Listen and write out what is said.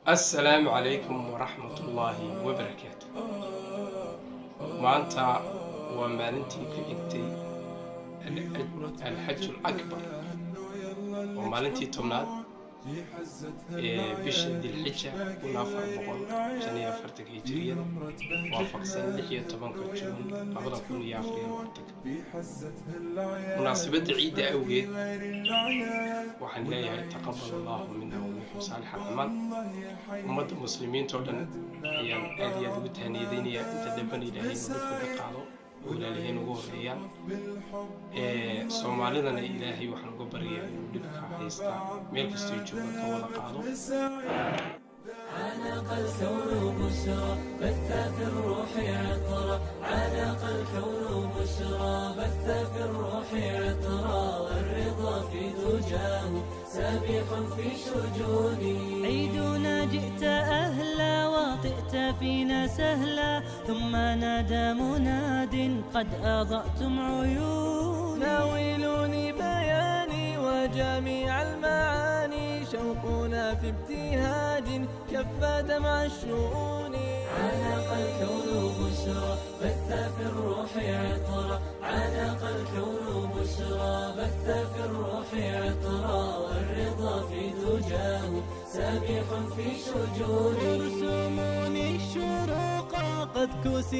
السلام عليكم ورحمة الله وبركاته. maanta waa maalintii ku xigtay alxaju alakbar oo maalintii tobnaad ee bisha dilxija hijriyada waafaqsan 16 juun 2024. munaasabadda ciidda awgeed waxaan leeyahay taqabbal allahu minna wa minkum saalix alcamal. ummadda muslimiinta oo dhan ayaan aad iyo aad ugu tahniyadaynayaa inta damban ilaahay inuu dhibka ka qaado oo ilaaliheen ugu horreeyaan. soomaalidana ilaahay waxaan uga baryayaa inuu dhibka haysta meel kastoo jooga ka wada qaado. عانق الكون بشرى بث في الروح عطرا، عانق الكون بشرى بث في الروح عطرا، والرضا في دجاه سابح في شجوني. عيدنا جئت أهلا وطئت فينا سهلا، ثم نادى مناد قد أضأتم عيوني. ناولوني بياني وجميع المعاني، شوقنا في ابتهاج كف دمع الشؤون. عانق الكون بشرى بث في الروح عطرا، عانق الكون بشرى بث في الروح عطرا، والرضا في دجاه سابح في شجوني. يرسموني الشروق قد كسي